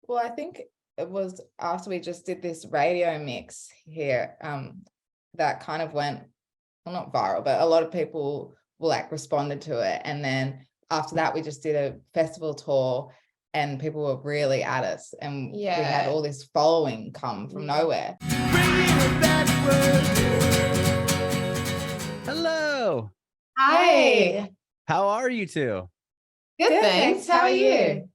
Well, I think it was after we just did this radio mix here, that kind of went, well, not viral, but a lot of people were like responded to it. And then after that, we just did a festival tour and people were really at us. And we had all this following come from nowhere. Hello. Hi. How are you two? Good, thanks. How are you?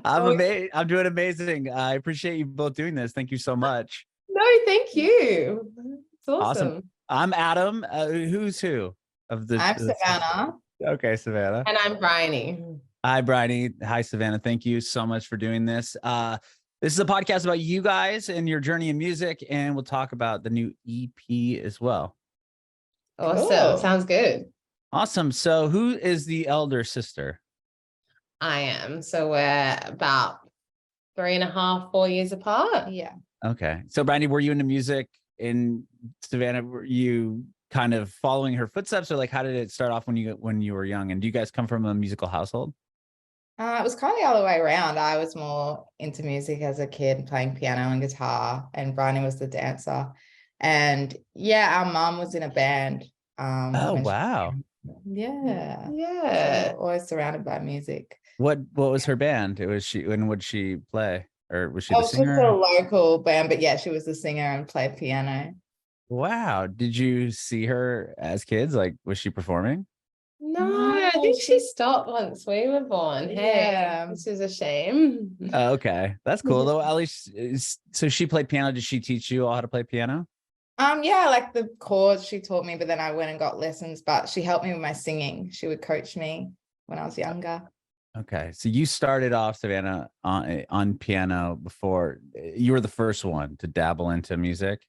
I'm doing amazing. I appreciate you both doing this. Thank you so much. No, thank you. It's awesome. I'm Adam. Who's who? I'm Savannah. Okay, Savannah. And I'm Briony. Hi, Briony. Hi, Savannah. Thank you so much for doing this. This is a podcast about you guys and your journey in music, and we'll talk about the new EP as well. Awesome. Cool. Sounds good. Awesome. So who is the elder sister? I am. So we're about 3.5, 4 years apart. Yeah. Okay. So Briony, were you into music in Savannah? Were you kind of following her footsteps, or like how did it start off when you were young? And do you guys come from a musical household? It was kind of the other way around. I was more into music as a kid, playing piano and guitar, and Briony was the dancer. And yeah, our mum was in a band. Oh, wow. Yeah. So always surrounded by music. What was her band? When would she play? Or was she the singer? She was a local band, but yeah, she was the singer and played piano. Wow. Did you see her as kids? Like, was she performing? No, I think she stopped once we were born. Yeah. Hey, this is a shame. Okay. That's cool though. At least, so she played piano. Did she teach you all how to play piano? Yeah, like the chords she taught me, but then I went and got lessons, but she helped me with my singing. She would coach me when I was younger. Okay. So you started off, Savannah, on piano before. You were the first one to dabble into music?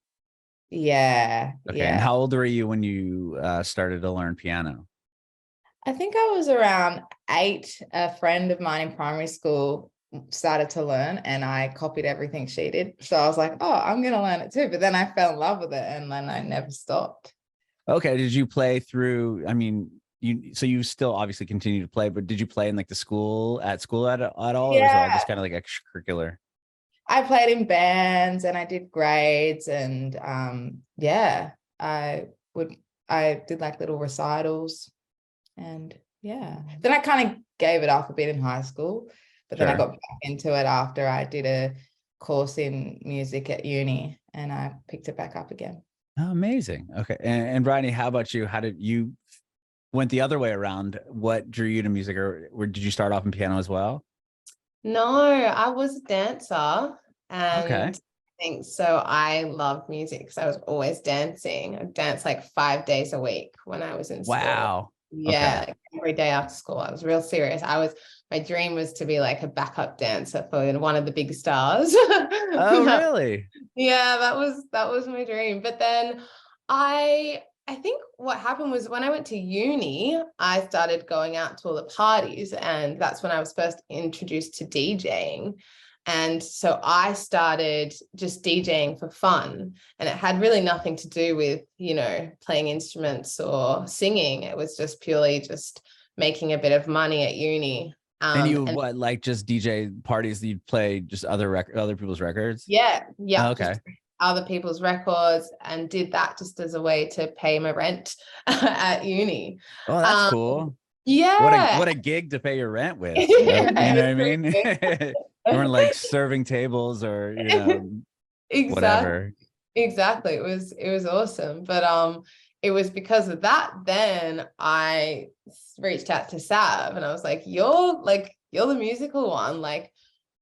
Yeah. Okay. Yeah. And how old were you when you started to learn piano? I think I was around 8. A friend of mine in primary school started to learn and I copied everything she did. So I was like, oh, I'm going to learn it too. But then I fell in love with it and then I never stopped. Okay. Did you play through, I mean, you still obviously continue to play, but did you play in like at school at all? Yeah. Or was it all just kind of like extracurricular? I played in bands and I did grades and I did like little recitals and then I kind of gave it off a bit in high school. But then I got back into it after I did a course in music at uni and I picked it back up again. Oh, amazing. Okay. And Briony, how about you? How did you went the other way around? What drew you to music, or did you start off in piano as well? No, I was a dancer and okay. I think so. I loved music because I was always dancing. I danced like 5 days a week when I was in school. Wow. Yeah, okay. Like every day after school. I was real serious. My dream was to be like a backup dancer for one of the big stars. Oh, really? Yeah, that was my dream. But then I think what happened was when I went to uni, I started going out to all the parties, and that's when I was first introduced to DJing. And so I started just DJing for fun, and it had really nothing to do with, playing instruments or singing. It was just purely just making a bit of money at uni. And you like just DJ parties that you'd play just other people's records? Yeah. Oh, okay. Other people's records, and did that just as a way to pay my rent at uni. Oh, that's cool. Yeah. What a gig to pay your rent with. You know what I mean? You weren't like serving tables or exactly. Whatever. Exactly. It was awesome. But it was because of that then I reached out to Sav and I was like, you're the musical one. Like,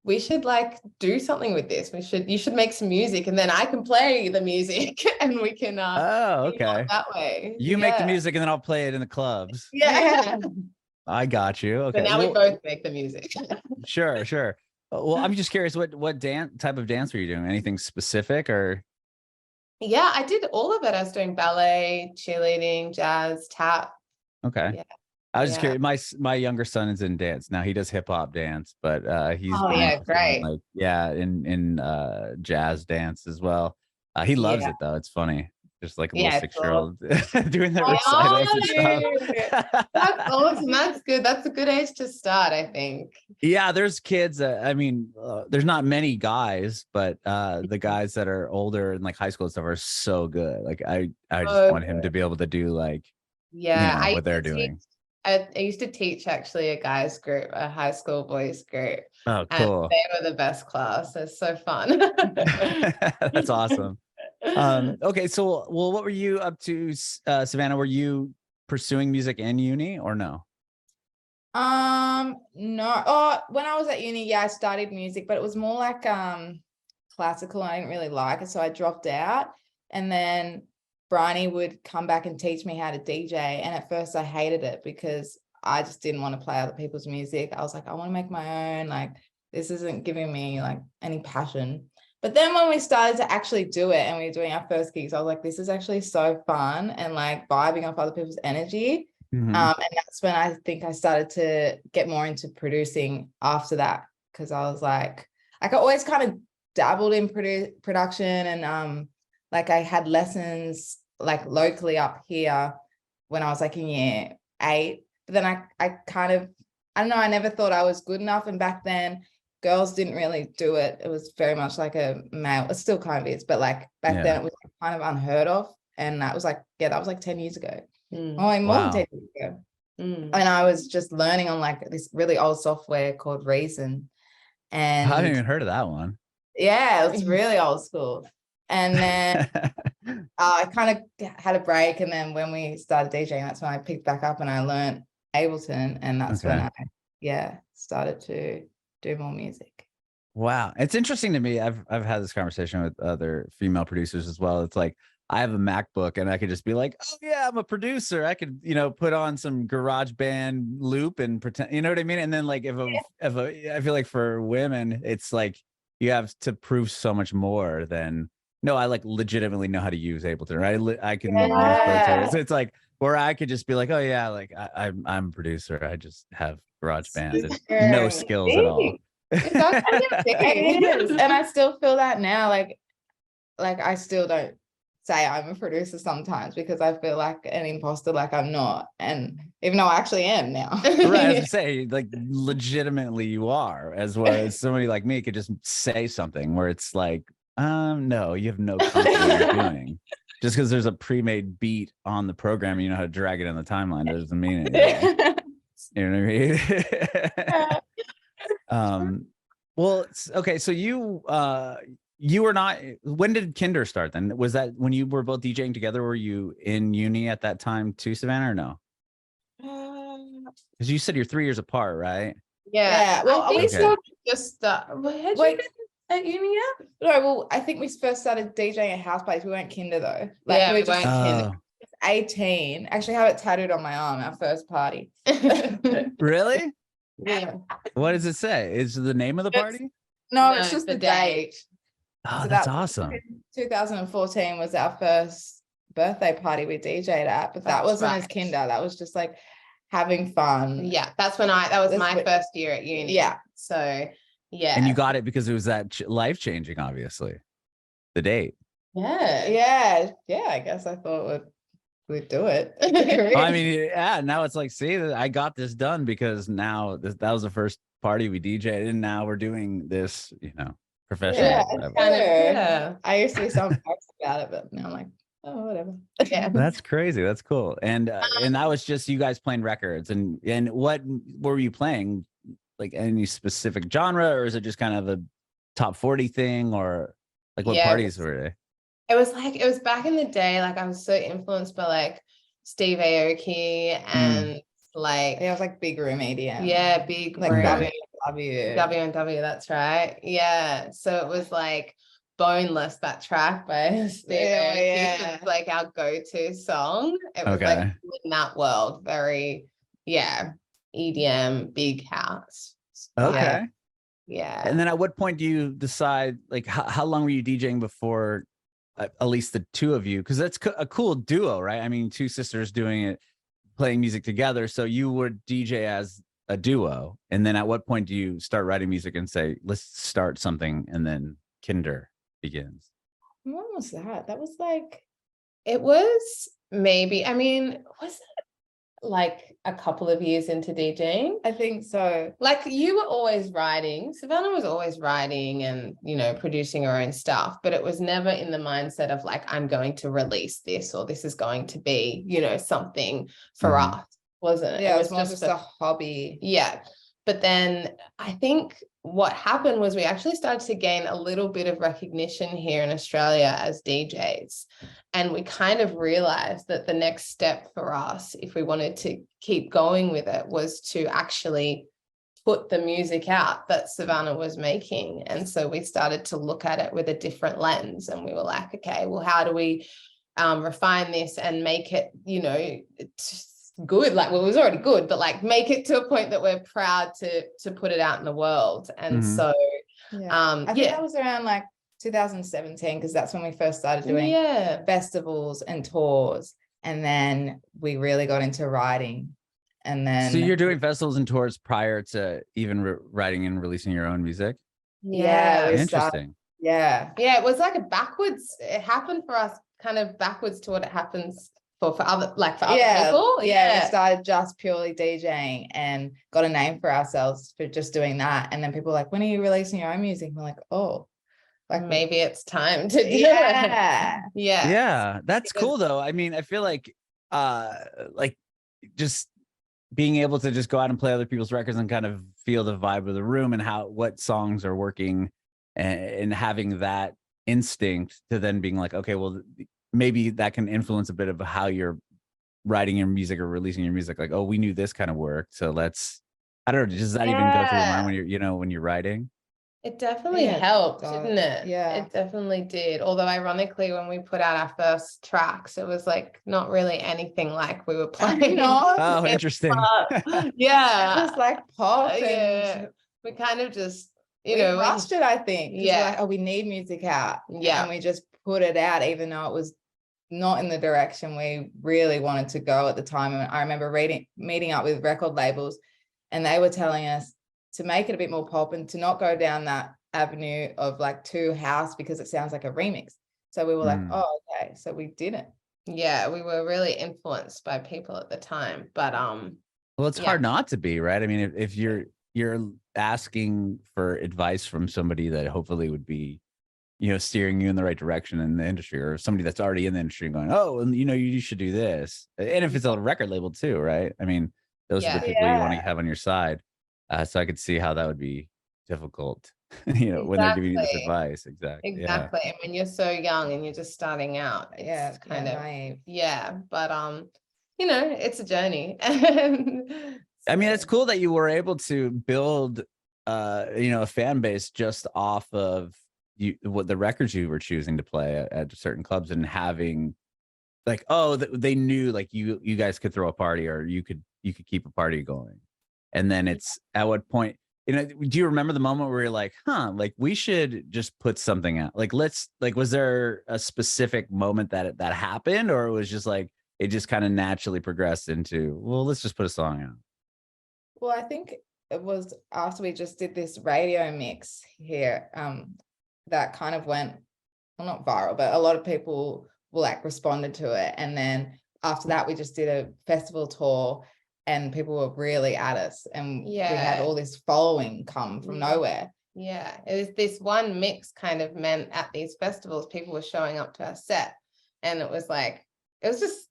we should like do something with this. You should make some music and then I can play the music and we can okay. that way. You make the music and then I'll play it in the clubs. Yeah. I got you. Okay. But now we both make the music. Sure. Well, I'm just curious, what type of dance were you doing? Anything specific or? Yeah, I did all of it. I was doing ballet, cheerleading, jazz, tap. Okay. Yeah. I was just curious. My younger son is in dance now. He does hip hop dance, but he's great. In jazz dance as well. He loves it though. It's funny. Just like a Yeah, little 6-year-old doing the Oh, recital stuff. That's awesome. That's good. That's a good age to start, I think. Yeah, there's kids. I mean, there's not many guys, but the guys that are older and like high school and stuff are so good. Like I just want him to be able to do like, Yeah, what they're doing. I used to teach actually a guys group, a high school boys group. Oh, And cool. they were the best class. It's so fun. That's awesome. Okay, so what were you up to, Savannah? Were you pursuing music in uni or no? No. Oh, when I was at uni, yeah, I studied music, but it was more like classical. I didn't really like it, so I dropped out. And then Briony would come back and teach me how to DJ. And at first I hated it because I just didn't want to play other people's music. I was like, I want to make my own. Like, this isn't giving me like any passion. But then when we started to actually do it and we were doing our first gigs, I was like, this is actually so fun and like vibing off other people's energy. Mm-hmm. And that's when I think I started to get more into producing after that, because I was like I always kind of dabbled in production, and like I had lessons like locally up here when I was like in year 8. But then I kind of, I don't know, I never thought I was good enough. And back then girls didn't really do it. It was very much like a male, it still kind of is, but like back then it was kind of unheard of. And that was like, that was like 10 years ago. Oh, more than 10 years ago. And I was just learning on like this really old software called Reason. And I haven't even heard of that one. Yeah, it's really old school. And then I kind of had a break. And then when we started DJing, that's when I picked back up and I learned Ableton. And that's when I, started to do more music. Wow. It's interesting to me. I've had this conversation with other female producers as well. It's like, I have a MacBook and I could just be like, oh yeah, I'm a producer. I could, put on some garage band loop and pretend, you know what I mean? And then like, I feel like for women, it's like, you have to prove so much more than, no, I like legitimately know how to use Ableton, right? I can use Pro Tools. It's like, where I could just be like, oh yeah, like I'm a producer. I just have garage band and no skills at all. It is. And I still feel that now, like I still don't say I'm a producer sometimes because I feel like an imposter, like I'm not, and even though I actually am now. Right, as I say, like legitimately you are, as well as somebody like me could just say something where it's like, no, you have no clue what you're doing. Just because there's a pre-made beat on the program, you know how to drag it in the timeline doesn't mean anything. You know what I mean? Well, okay, so you were not, when did Kinder start then? Was that when you were both DJing together? Were you in uni at that time too, Savannah, or no? Because you said you're 3 years apart, right? Yeah. Well, we still just had you wait, been at uni yet? No, well, I think we first started DJing at house parties. We weren't Kinder though. Like, Yeah, we we just weren't Kinder. 18. Actually, I have it tattooed on my arm, our first party. Really? Yeah. What does it say? Is the name of the party? No, it's just the date. Oh, So that's awesome. 2014 was our first birthday party we DJ'd at, but that wasn't as Kinder. That was just like having fun. Yeah, that was my first year at uni. Yeah. So, yeah. And you got it because it was that life-changing, obviously. The date. Yeah. I guess I thought we'd do it. I mean, yeah, now it's like, see, I got this done because now that was the first party we DJ'd, and now we're doing this, professional. Yeah, I used to be so embarrassed about it, but now I'm like, oh, whatever. Yeah. That's crazy. That's cool. And that was just you guys playing records. And what were you playing? Like any specific genre, or is it just kind of a top 40 thing, or like what parties were they? It was back in the day, like I was so influenced by like Steve Aoki and like it was like big room EDM. Yeah, big like room. W&W, that's right. Yeah. So it was like Boneless, that track by Steve Aoki. It was like our go-to song. It was like in that world, very EDM, big house. Okay. Yeah. And then at what point do you decide, like, how long were you DJing before at least the two of you? Because that's a cool duo, right? I mean, two sisters doing it, playing music together. So you would DJ as a duo. And then at what point do you start writing music and say, let's start something, and then Kinder begins? When was that? That was like It was maybe, I mean, was it like a couple of years into DJing? I think so. Like you were always writing, Savannah was always writing and, you know, producing her own stuff, but it was never in the mindset of like, I'm going to release this or this is going to be, you know, something for us, wasn't it? Yeah, It it was more just a hobby. Yeah. But then I think what happened was we actually started to gain a little bit of recognition here in Australia as DJs. And we kind of realized that the next step for us, if we wanted to keep going with it, was to actually put the music out that Savannah was making. And so we started to look at it with a different lens. And we were like, okay, well, how do we refine this and make it, you know, good? Like, well, it was already good, but like make it to a point that we're proud to put it out in the world. And so I think that was around like 2017, because that's when we first started doing festivals and tours, and then we really got into writing. And then so you're doing festivals and tours prior to even writing and releasing your own music? Interesting. It was like it happened for us kind of backwards to what it happens for other people. We started just purely DJing and got a name for ourselves for just doing that. And then people were like, when are you releasing your own music? And we're like, oh, like maybe it's time to do it. That's cool though. I mean, I feel like just being able to just go out and play other people's records and kind of feel the vibe of the room and what songs are working, and having that instinct to then being like, okay, well, maybe that can influence a bit of how you're writing your music or releasing your music. Like, oh, we knew this kind of worked, so I don't know, does that even go through your mind when when you're writing? It definitely helped, didn't it? It definitely did. Although ironically, when we put out our first tracks, it was like not really anything like we were playing. Oh, interesting. Just like pop. We kind of just, we rushed it, I think. We're like, oh, we need music out. And we just put it out, even though it was not in the direction we really wanted to go at the time. And I remember meeting up with record labels, and they were telling us to make it a bit more pop and to not go down that avenue of like too house, because it sounds like a remix. So we were like, oh, okay. So we didn't. Yeah, we were really influenced by people at the time. But well, it's hard not to be, right? I mean, if you're asking for advice from somebody that hopefully would be, steering you in the right direction in the industry, or somebody that's already in the industry going, oh, and you should do this. And if it's a record label too, right? I mean, those are the people you want to have on your side. So I could see how that would be difficult, when they're giving you this advice. Exactly. And when you're so young and you're just starting out, it's kind of naive. But it's a journey. I mean, it's cool that you were able to build a fan base just off of what the records you were choosing to play at certain clubs, and having like, oh, they knew like you guys could throw a party, or you could keep a party going. And then it's at what point, do you remember the moment where you're like, like we should just put something out? Like, was there a specific moment that happened, or it was just like, it just kind of naturally progressed into, well, let's just put a song out? Well, I think it was after we just did this radio mix here, that kind of went, well, not viral, but a lot of people like responded to it. And then after that, we just did a festival tour, and people were really at us, and we had all this following come from nowhere. It was this one mix kind of meant at these festivals, people were showing up to our set, and it was just,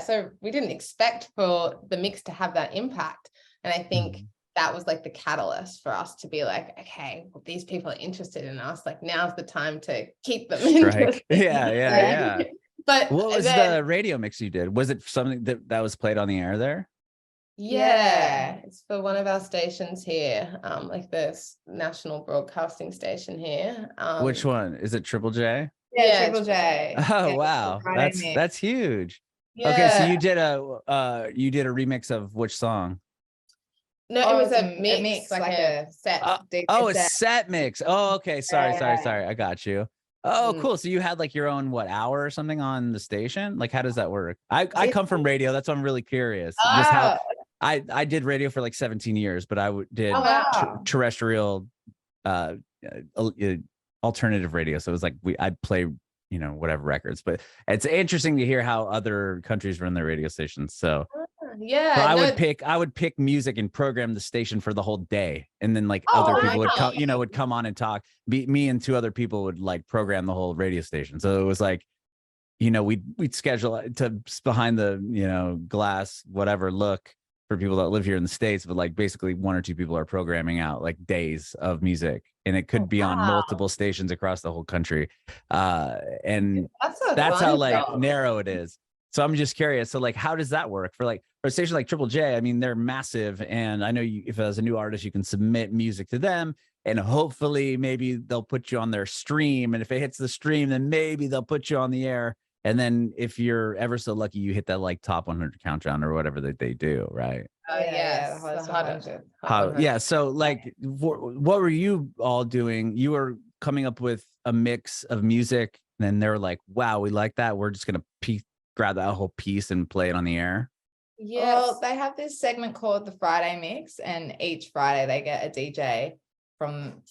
so we didn't expect for the mix to have that impact. And I think that was like the catalyst for us to be like, okay, well, these people are interested in us. Like, now's the time to keep them interested. Yeah. But what was the radio mix you did? Was it something that was played on the air there? It's for one of our stations here, like the national broadcasting station here. Which one? Is it Triple J? Triple J. Oh, wow. That's huge. Okay, so you did a remix of which song? No, it was a mix, like a set. A set mix. Oh, okay. Sorry. I got you. Oh, cool. So you had like your own hour or something on the station? Like, how does that work? I come from radio. That's why I'm really curious. Just how I did radio for like 17 years, but I did terrestrial alternative radio. So it was like I'd play whatever records. But it's interesting to hear how other countries run their radio stations. So Yeah, so I would pick music and program the station for the whole day, and then like Oh, other people wow. would come on and talk. Me and two other people would like program the whole radio station. So it was like, we'd schedule to behind the glass whatever look for people that live here in the States, but like basically one or two people are programming out like days of music, and it could be on multiple stations across the whole country. And that's how like narrow it is. So I'm just curious. So like, how does that work for a station like Triple J? I mean, they're massive, and I know if as a new artist, you can submit music to them, and hopefully maybe they'll put you on their stream. And if it hits the stream, then maybe they'll put you on the air. And then if you're ever so lucky, you hit that like top 100 countdown or whatever that they do, right? Yes, the the hottest 100. How? Yeah. So like, what were you all doing? You were coming up with a mix of music, and then they're like, "Wow, we like that. We're just gonna grab that whole piece and play it on the air." Yes. Well, they have this segment called the Friday Mix, and each Friday they get a DJ from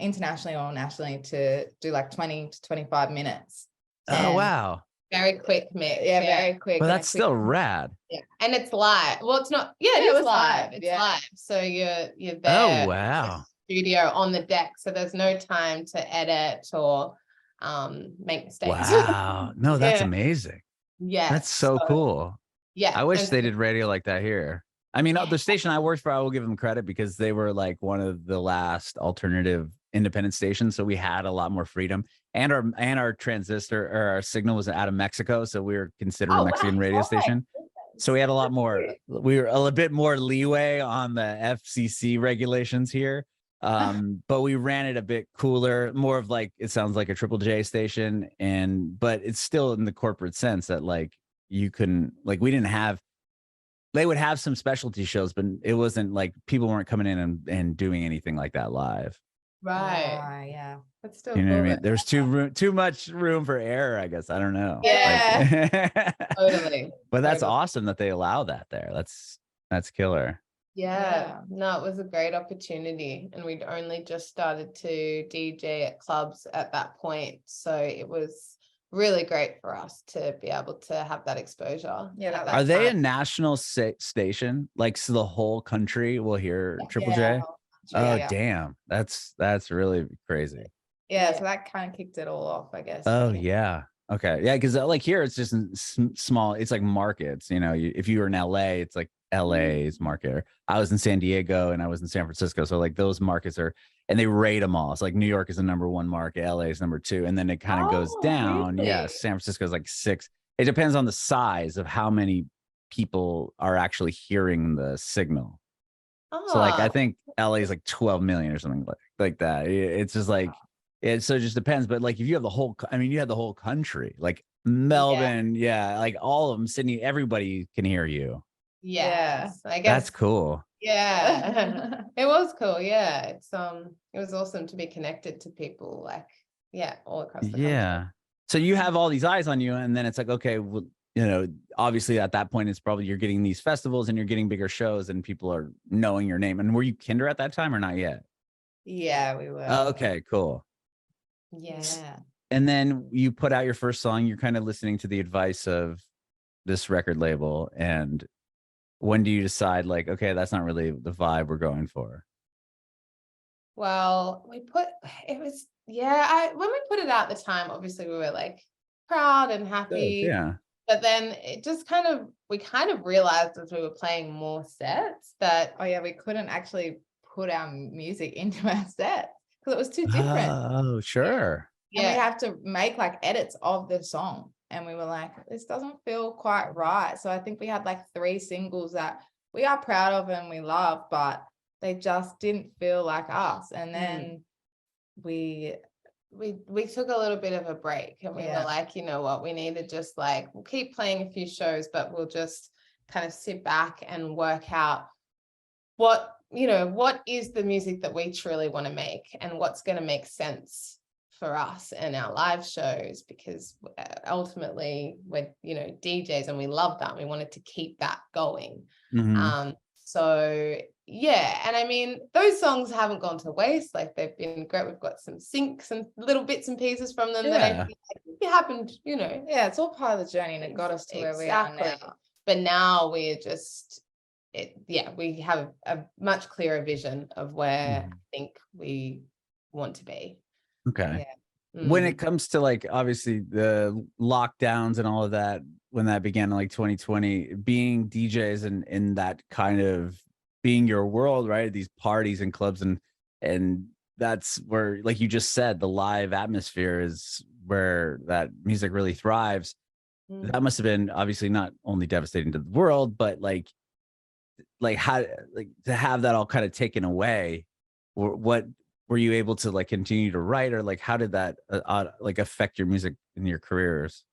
internationally or nationally to do like 20 to 25 minutes. Oh, wow. Very quick mix. Yeah, very quick. But that's still rad. Yeah, and it's live. Well, it's not. Yeah, it is live. It's live. So you're there. Oh, wow. Studio on the deck, so there's no time to edit or make mistakes. Wow. No, that's amazing. Yeah, that's so cool. Yeah, I wish they did radio like that here. I mean, the station I worked for, I will give them credit because they were like one of the last alternative independent stations, so we had a lot more freedom, and our transistor or our signal was out of Mexico, so we were considered a Mexican radio station. So we had a lot more. We were a little bit more leeway on the FCC regulations here, but we ran it a bit cooler, more of like, it sounds like a Triple J station, but it's still in the corporate sense that like you couldn't, like, we didn't have. They would have some specialty shows, but it wasn't like people weren't coming in and doing anything like that live. Right. Yeah. That's still You know cool. what I mean? There's too much room for error, I guess. I don't know. Yeah. Like, Totally. But that's awesome that they allow that there. That's killer. Yeah. No, it was a great opportunity, and we'd only just started to DJ at clubs at that point. So it was really great for us to be able to have that exposure. Yeah. Are they a national station? Like, so the whole country will hear Triple J? Oh, damn. That's really crazy. Yeah. So that kind of kicked it all off, I guess. Oh, yeah. Okay. Yeah. Cause like here, it's just small. It's like markets, if you were in LA, it's like LA's market. I was in San Diego and I was in San Francisco. So like those markets and they rate them all. It's like New York is the #1 market. LA is #2. And then it kind of goes down. Really? Yeah. San Francisco is like 6. It depends on the size of how many people are actually hearing the signal. So like, I think LA is like 12 million or something like that. It's just like, so it just depends. But like, if you have you had the whole country, like Melbourne, like all of them, Sydney, everybody can hear you. Yeah. I guess that's cool. Yeah. It was cool. Yeah. It was awesome to be connected to people like, all across the country. So you have all these eyes on you, and then it's like, okay, well, obviously at that point, it's probably you're getting these festivals and you're getting bigger shows and people are knowing your name. And were you Kinder at that time or not yet? Yeah, we were. Oh, okay, cool. Yeah. And then you put out your first song. You're kind of listening to the advice of this record label. And when do you decide like, okay, that's not really the vibe we're going for? Well, when we put it out at the time, obviously we were like proud and happy. Yeah. But then it just we realized as we were playing more sets that, we couldn't actually put our music into our set because it was too different. Oh, sure. And we have to make like edits of the song. And we were like, this doesn't feel quite right. So I think we had like 3 singles that we are proud of and we love, but they just didn't feel like us. And then we took a little bit of a break, and we were like, you know what, we need to just like, we'll keep playing a few shows, but we'll just kind of sit back and work out what is the music that we truly want to make and what's going to make sense for us and our live shows, because ultimately we're DJs and we love that. We wanted to keep that going. Mm-hmm. And I mean, those songs haven't gone to waste. Like, they've been great. We've got some syncs and little bits and pieces from them that I feel like it happened, you know. Yeah, it's all part of the journey, and it got us to where we are now. But now we're just, we have a much clearer vision of where I think we want to be. Okay. Yeah. When it comes to like, obviously the lockdowns and all of that, when that began in like 2020, being DJs and in that kind of being your world, right? These parties and clubs, and that's where, like you just said, the live atmosphere is where that music really thrives. That must have been obviously not only devastating to the world, but like how, like to have that all kind of taken away, or what were you able to like continue to write, or like how did that like affect your music and your careers?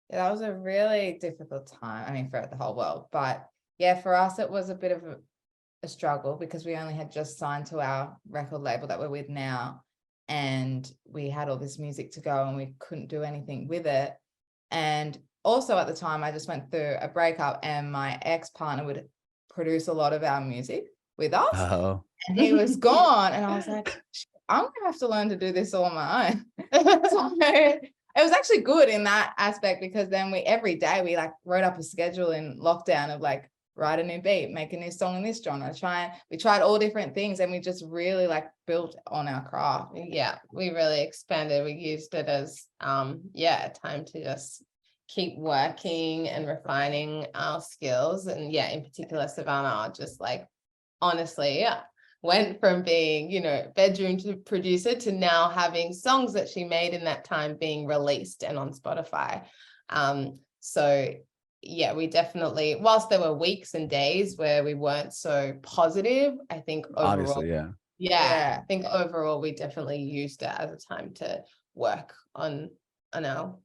Yeah, that was a really difficult time. I mean, for the whole world, but yeah, for us, it was a bit of a struggle because we only had just signed to our record label that we're with now, and we had all this music to go and we couldn't do anything with it. And also at the time, I just went through a breakup, and my ex-partner would produce a lot of our music with us. Oh. And he was gone, and I was like, I'm gonna have to learn to do this all on my own. So it was actually good in that aspect, because then every day we like wrote up a schedule in lockdown of like, write a new beat, make a new song in this genre, we tried all different things, and we just really like built on our craft. Yeah, we really expanded. We used it as a time to just keep working and refining our skills. And yeah, in particular, Savannah just like honestly went from being, you know, bedroom to producer to now having songs that she made in that time being released and on Spotify. So yeah, we definitely, whilst there were weeks and days where we weren't so positive, I think overall, Obviously, I think overall we definitely used it as a time to work on our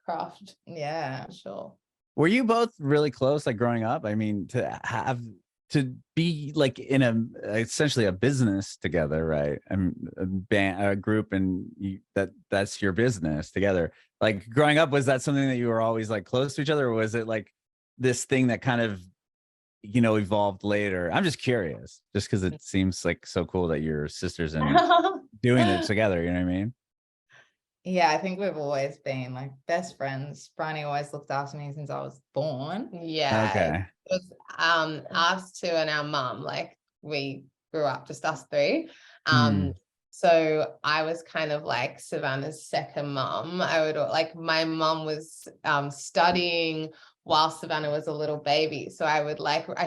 craft. Yeah, for sure. Were you both really close, like growing up? I mean, to be like in essentially a business together, right? And a group, and that's your business together. Like growing up, was that something that you were always like close to each other, or was it like this thing that kind of, you know, evolved later? I'm just curious, just because it seems like so cool that you're sisters and doing it together. You know what I mean? Yeah, I think we've always been like best friends. Briony always looked after me since I was born. Yeah. Okay. It was us two and our mum. Like we grew up just us three. So I was kind of like Savannah's second mum. I would like, my mum was studying while Savannah was a little baby. So I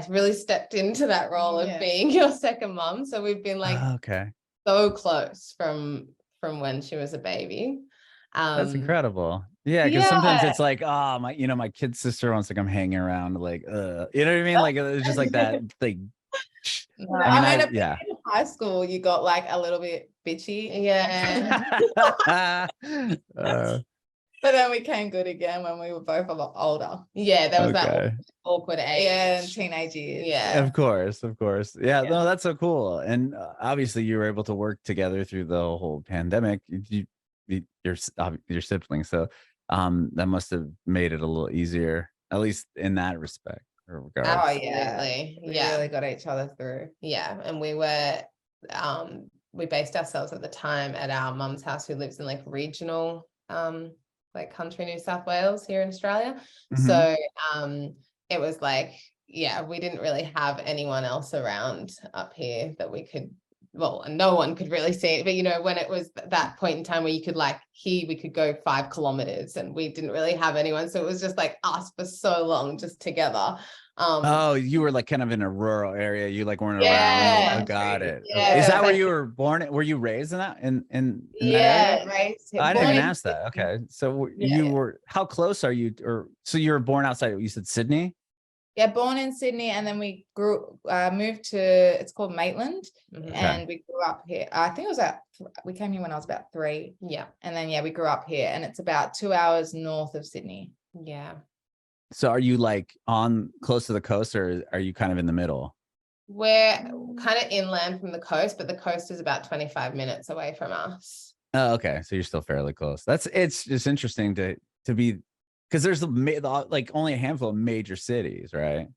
really stepped into that role of being your second mum. So we've been like so close from when she was a baby. That's incredible. Yeah, because sometimes it's like, oh, my kid's sister wants to come hanging around, like, you know what I mean? Like it's just like that thing. I mean, in high school, you got like a little bit bitchy. Yeah. But then we came good again when we were both a lot older. Yeah, there was that awkward age. Yeah, and teenage years. Yeah. Of course. Yeah, no, that's so cool. And obviously you were able to work together through the whole pandemic. Your siblings. So that must have made it a little easier, at least in that respect. Oh yeah, we really got each other through. Yeah, and we were we based ourselves at the time at our mum's house, who lives in like regional like country New South Wales here in Australia. So it was like, we didn't really have anyone else around up here that we could, no one could really see it. But you know, when it was that point in time where you could like we could go 5 kilometers, and we didn't really have anyone. So it was just like us for so long just together. You were like kind of in a rural area. You like weren't around. Oh, got it. Yeah. Is that where you were born? Were you raised in that in that area? Raised. I didn't even ask that. Okay, so you were. How close are you? Or so you were born outside? You said Sydney. Yeah, born in Sydney, and then we moved to, it's called Maitland, and we grew up here. I think it was we came here when I was about 3. Yeah, and then we grew up here, and it's about 2 hours north of Sydney. Yeah. So are you like on close to the coast, or are you kind of in the middle? We're kind of inland from the coast, but the coast is about 25 minutes away from us. Oh, okay. So you're still fairly close. It's just interesting to be, because there's like only a handful of major cities, right?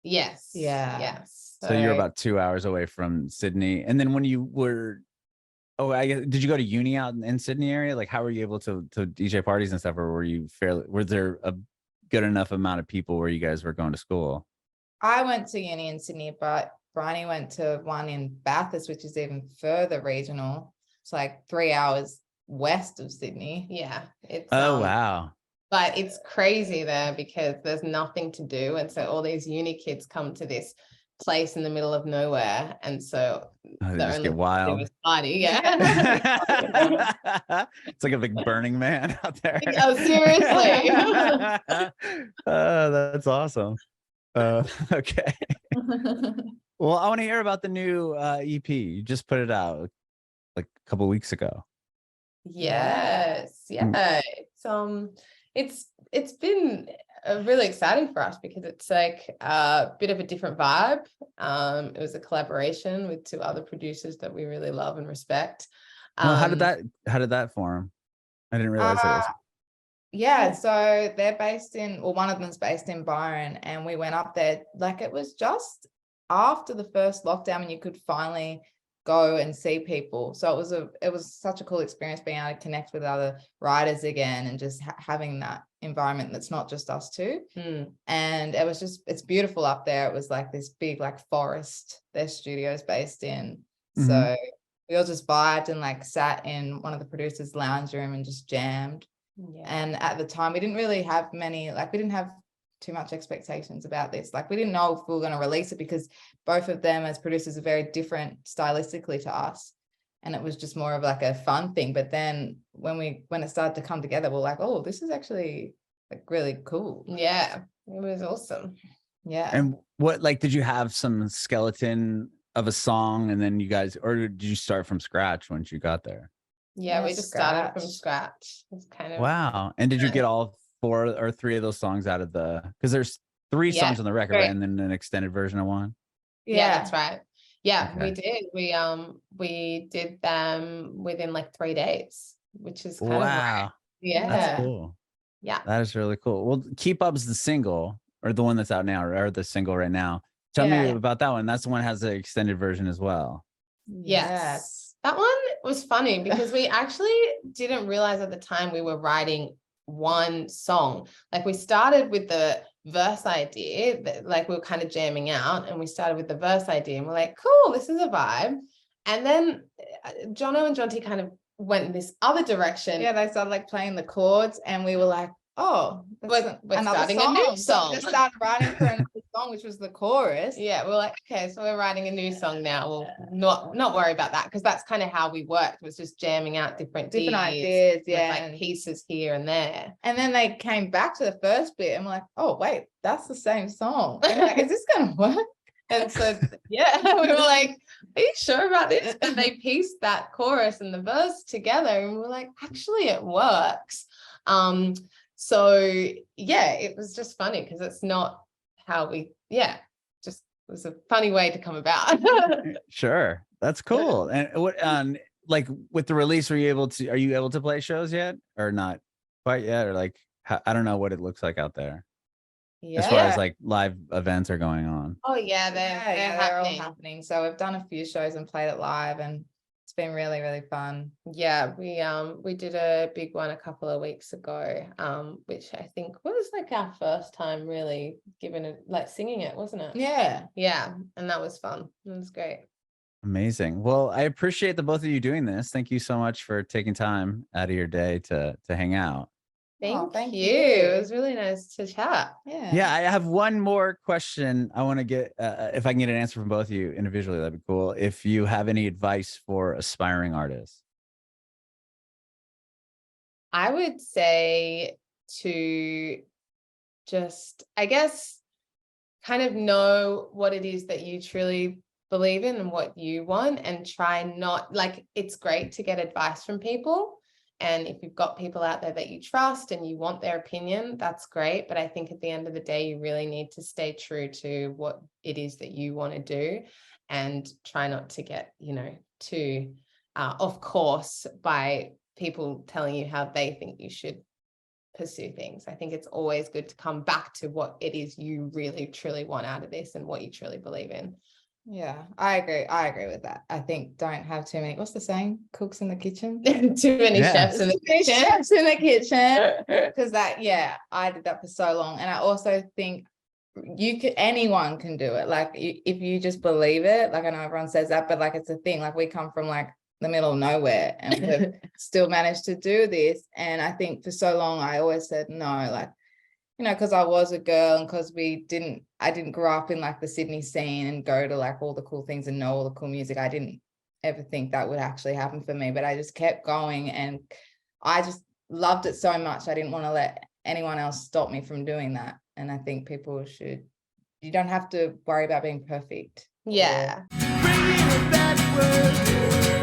Yes. Yeah. Yes. So you're about 2 hours away from Sydney. And then when you were Oh, I guess, did you go to uni out in Sydney area? Like, how were you able to DJ parties and stuff, or were you was there a good enough amount of people where you guys were going to school? I went to uni in Sydney, but Briony went to one in Bathurst, which is even further regional. It's like 3 hours west of Sydney. Yeah, it's Oh, wow. But it's crazy there because there's nothing to do, and so all these uni kids come to this place in the middle of nowhere, and so they just get wild. Party, yeah. It's like a big Burning Man out there. Oh, seriously. That's awesome. Okay. Well, I want to hear about the new EP. You just put it out like a couple of weeks ago. Yes, yeah. It's been really exciting for us because it's like a bit of a different vibe. It was a collaboration with 2 other producers that we really love and respect. How did that form? I didn't realize it was. Yeah, so they're based in, well, one of them's based in Byron, and we went up there, like it was just after the first lockdown and you could finally go and see people. So it was such a cool experience being able to connect with other writers again and just having that environment that's not just us two. And it was just, it's beautiful up there. It was like this big like forest their studio's based in. So we all just vibed and like sat in one of the producers' lounge room and just jammed. And at the time we didn't really have many, like we didn't have too much expectations about this. Like we didn't know if we were going to release it because both of them as producers are very different stylistically to us, and it was just more of like a fun thing. But then when it started to come together, we're like, oh, this is actually like really cool. Yeah, it was awesome. Yeah. And what, like, did you have some skeleton of a song and then you guys, or did you start from scratch once you got there? Yeah, we just started from scratch. It's kind of wow. And did you get all 4 or 3 of those songs out of because there's 3 songs on the record, right? And then an extended version of one? Yeah, that's right. Yeah, okay. We did them within like 3 days, which is kind of rare. Yeah, that's cool. Yeah, that is really cool. Well, Keep Up's the single, or the one that's out now, or the single right now. Tell me about that one. That's the one that has the extended version as well. Yes. That one was funny because we actually didn't realize at the time we were writing one song. Like we started with the verse idea, like we were kind of jamming out, and we started with the verse idea and we're like, cool, this is a vibe. And then Jono and Jonty kind of went in this other direction. Yeah, they started like playing the chords and we were like, oh, we're starting a new song. So just started writing for another song, which was the chorus. Yeah, we're like, okay, so we're writing a new song now. We'll not worry about that, because that's kind of how we worked. It was just jamming out different ideas, like pieces here and there. And then they came back to the first bit and we're like, oh wait, that's the same song. And like, is this gonna work? And so we were like, are you sure about this? And they pieced that chorus and the verse together and we were like, actually it works. So yeah, it was just funny because it's not how we, just it was a funny way to come about. Sure, that's cool. And what, like with the release, are you able to play shows yet, or not quite yet, or like I don't know what it looks like out there, as far as like live events are going on? Oh yeah, they're all happening. So we've done a few shows and played it live, and it's been really, really fun. Yeah, we did a big one a couple of weeks ago, which I think was like our first time really giving it, like singing it, wasn't it? Yeah, and that was fun. It was great. Amazing. Well, I appreciate the both of you doing this. Thank you so much for taking time out of your day to hang out. Thank you. It was really nice to chat. Yeah, I have one more question. I want to get, if I can get an answer from both of you individually, that'd be cool. If you have any advice for aspiring artists. I would say to just, I guess, kind of know what it is that you truly believe in and what you want, and try not, like, it's great to get advice from people. And if you've got people out there that you trust and you want their opinion, that's great. But I think at the end of the day, you really need to stay true to what it is that you want to do, and try not to get, too off course by people telling you how they think you should pursue things. I think it's always good to come back to what it is you really, truly want out of this and what you truly believe in. Yeah, I agree with that. I think don't have too many, what's the saying? Cooks in the kitchen. Too many Yeah. chefs in the kitchen. Chefs in the kitchen. Because that, yeah, I did that for so long. And I also think anyone can do it. Like if you just believe it, like I know everyone says that, but like it's a thing. Like we come from like the middle of nowhere and we've still managed to do this. And I think for so long I always said no, like, you know, because I was a girl and because I didn't grow up in like the Sydney scene and go to like all the cool things and know all the cool music. I didn't ever think that would actually happen for me, but I just kept going and I just loved it so much. I didn't want to let anyone else stop me from doing that. And I think people you don't have to worry about being perfect. Yeah. Bringing it backward.